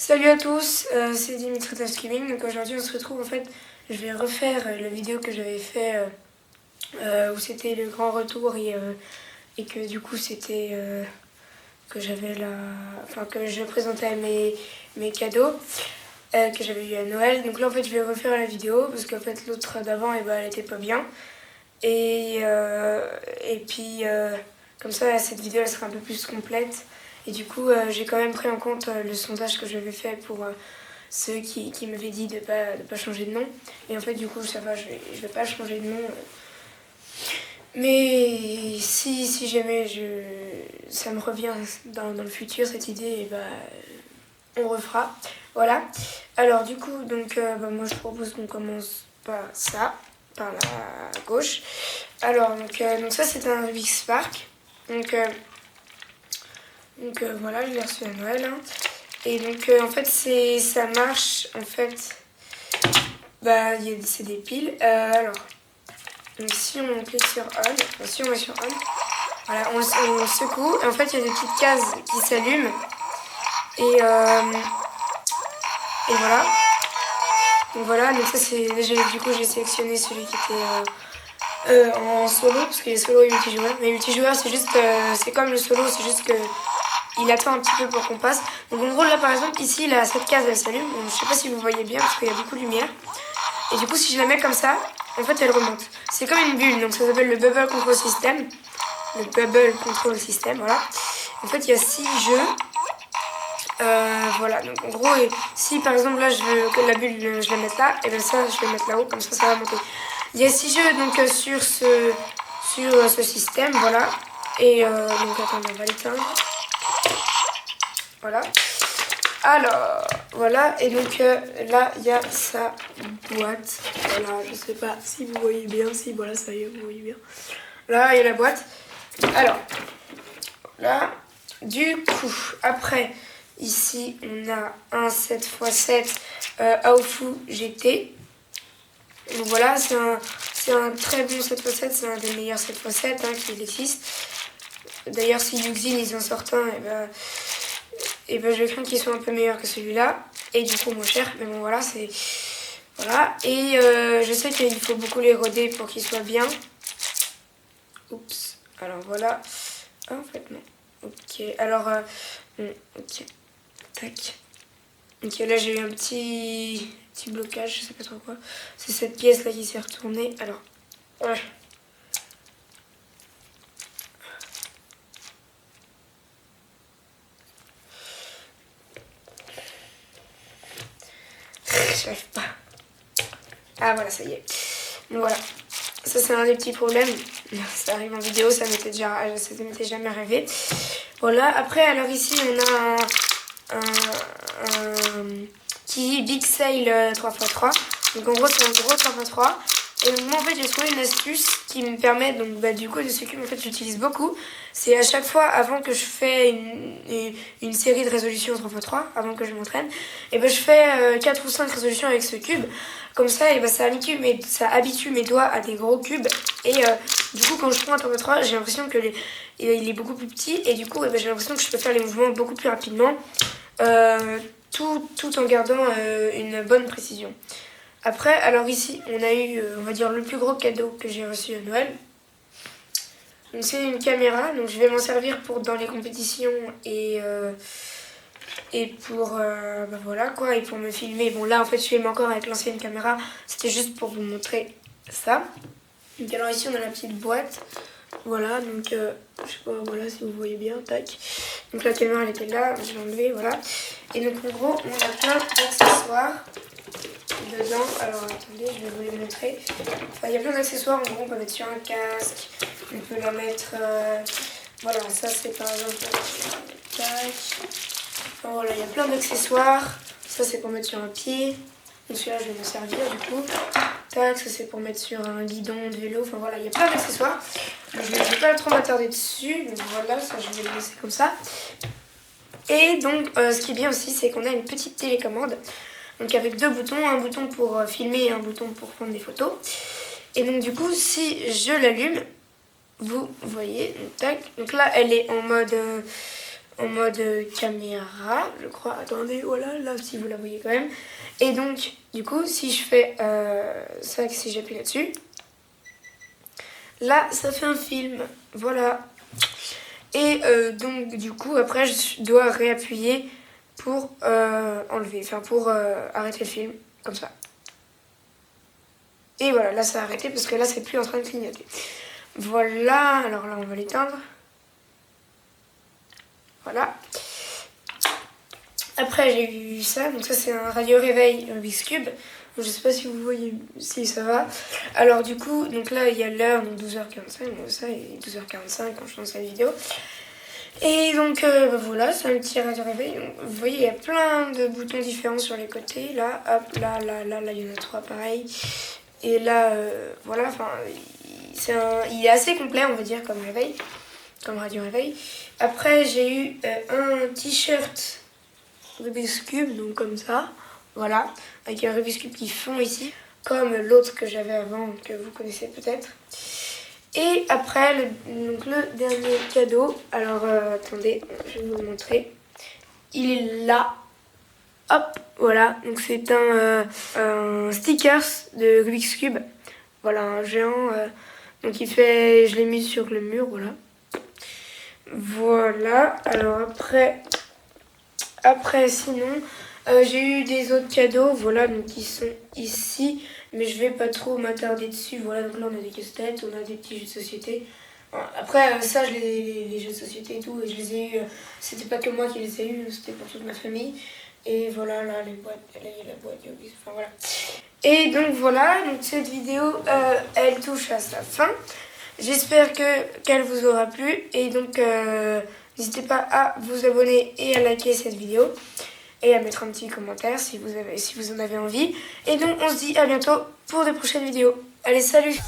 Salut à tous, c'est Dimitri Gaming. Donc aujourd'hui on se retrouve, en fait, je vais refaire la vidéo que j'avais fait où c'était le grand retour et que du coup c'était que j'avais que je présentais mes cadeaux que j'avais eu à Noël. Donc là en fait je vais refaire la vidéo parce qu'en fait l'autre d'avant elle était pas bien et puis comme ça cette vidéo elle sera un peu plus complète. Et du coup, j'ai quand même pris en compte le sondage que j'avais fait pour ceux qui m'avaient dit de pas changer de nom. Et en fait, du coup, ça va, je vais pas changer de nom. Mais si jamais ça me revient dans le futur, cette idée, et on refera. Voilà. Alors, du coup, donc, moi, je propose qu'on commence par ça, par la gauche. Alors, donc ça, c'est un Rubik's Spark. Donc voilà, je l'ai reçu à Noël. Hein. Et donc en fait, ça marche, en fait, c'est des piles. Alors, donc si on clique sur On, si on met sur On, voilà, on secoue. Et en fait, il y a des petites cases qui s'allument. Et voilà. Donc voilà, donc ça c'est, du coup j'ai sélectionné celui qui était en solo, parce qu'il y a solo et multijoueur. Mais multijoueur, c'est juste, c'est comme le solo, c'est juste que il attend un petit peu pour qu'on passe. Donc en gros là par exemple ici là, cette case elle s'allume. Je sais pas si vous voyez bien parce qu'il y a beaucoup de lumière. Et du coup si je la mets comme ça, en fait elle remonte. C'est comme une bulle, donc ça s'appelle le Bubble Control System. Le Bubble Control System, voilà. En fait il y a 6 jeux. Voilà, donc en gros si par exemple là je veux que la bulle je la mette là, et bien ça je vais la mettre là-haut, comme ça va monter. Il y a 6 jeux donc sur ce système, voilà. Et donc attendez, on va l'éteindre. Voilà. Alors, voilà. Et donc là, il y a sa boîte. Voilà, je sais pas si vous voyez bien. Si, voilà, ça y est, vous voyez bien. Là, il y a la boîte. Alors, là, du coup, après, ici, on a un 7x7 Aofu GT. Donc voilà, c'est un très bon 7x7. C'est un des meilleurs 7x7 qui existe. D'ailleurs, si Yuxin, ils en sortent un, et je crains qu'il soit un peu meilleur que celui-là. Et du coup moins cher. Mais bon voilà, c'est... Voilà. Et je sais qu'il faut beaucoup les roder pour qu'ils soient bien. Oups. Alors voilà. Ah, en fait non. Ok. Alors... ok. Tac. Ok, là j'ai eu un petit blocage. Je sais pas trop quoi. C'est cette pièce là qui s'est retournée. Alors... Ouais. J'arrive pas. Ah voilà, ça y est. Donc voilà. Ça c'est un des petits problèmes. Ça arrive en vidéo, ça m'était jamais arrivé. Voilà, après alors ici on a un qui Big Sale 3x3. Donc en gros c'est un gros 3x3. Et donc moi en fait j'ai trouvé une astuce qui me permet donc du coup de ce cube en fait j'utilise beaucoup. C'est à chaque fois avant que je fais une série de résolutions 3x3, avant que je m'entraîne, et je fais 4 ou 5 résolutions avec ce cube. Comme ça, ça habitue mes doigts à des gros cubes. Et du coup, quand je prends un 3x3, j'ai l'impression il est beaucoup plus petit. Et du coup, j'ai l'impression que je peux faire les mouvements beaucoup plus rapidement. Tout en gardant une bonne précision. Après, alors ici, on a eu, on va dire, le plus gros cadeau que j'ai reçu à Noël. Donc c'est une caméra. Donc je vais m'en servir dans les compétitions et pour voilà quoi, et pour me filmer. Bon là en fait je filme encore avec l'ancienne caméra, c'était juste pour vous montrer ça. Donc alors ici on a la petite boîte, voilà, donc je sais pas, voilà si vous voyez bien, tac. Donc la caméra elle était là, je l'ai enlevée, voilà. Et donc en gros on a plein d'accessoires dedans. Alors attendez, je vais vous les montrer. Enfin, il y a plein d'accessoires, en gros on peut mettre sur un casque, on peut la mettre, voilà, ça c'est par exemple, tac. Enfin, voilà, il y a plein d'accessoires. Ça c'est pour mettre sur un pied. Donc celui-là je vais m'en servir du coup. Tac, ça c'est pour mettre sur un guidon de vélo. Enfin voilà, il y a plein d'accessoires. Je ne vais pas trop m'attarder dessus. Donc voilà, ça je vais le laisser comme ça. Et donc ce qui est bien aussi, c'est qu'on a une petite télécommande. Donc avec 2 boutons, un bouton pour filmer et un bouton pour prendre des photos. Et donc du coup, si je l'allume, vous voyez, tac. Donc là elle est en mode en mode caméra, je crois. Attendez, voilà, là si vous la voyez quand même. Et donc, du coup, si je fais ça, si j'appuie là-dessus, là, ça fait un film. Voilà. Et donc, du coup, après, je dois réappuyer pour enlever, enfin pour arrêter le film, comme ça. Et voilà, là, ça a arrêté parce que là, c'est plus en train de clignoter. Voilà, alors là, on va l'éteindre. Voilà. Après, j'ai eu ça. Donc ça, c'est un radio réveil Rubik's Cube. Donc, je sais pas si vous voyez, si ça va. Alors du coup, donc là, il y a l'heure, donc 12h45. Donc ça, il est 12h45 quand je lance la vidéo. Et donc, voilà, c'est un petit radio réveil. Donc, vous voyez, il y a plein de boutons différents sur les côtés. Là, hop, là, il y en a 3 pareil. Et là, voilà, enfin, il est assez complet, on va dire, comme réveil, comme radio réveil. Après, j'ai eu un t-shirt Rubik's Cube, donc comme ça, voilà, avec un Rubik's Cube qui fond ici, comme l'autre que j'avais avant, que vous connaissez peut-être. Et après, le dernier cadeau, alors attendez, je vais vous le montrer. Il est là. Hop, voilà, donc c'est un stickers de Rubik's Cube. Voilà, un géant. Donc je l'ai mis sur le mur, voilà. Voilà, alors après sinon, j'ai eu des autres cadeaux, voilà, donc qui sont ici. Mais je vais pas trop m'attarder dessus, voilà, donc là on a des casse-têtes, on a des petits jeux de société. Après, ça, les jeux de société et tout, et je les ai eu, c'était pas que moi qui les ai eu, c'était pour toute ma famille. Et voilà, là, les boîtes, là, il y a la boîte, enfin voilà. Et donc voilà, donc cette vidéo, elle touche à sa fin. J'espère qu'elle vous aura plu. Et donc, n'hésitez pas à vous abonner et à liker cette vidéo. Et à mettre un petit commentaire si vous en avez envie. Et donc, on se dit à bientôt pour de prochaines vidéos. Allez, salut!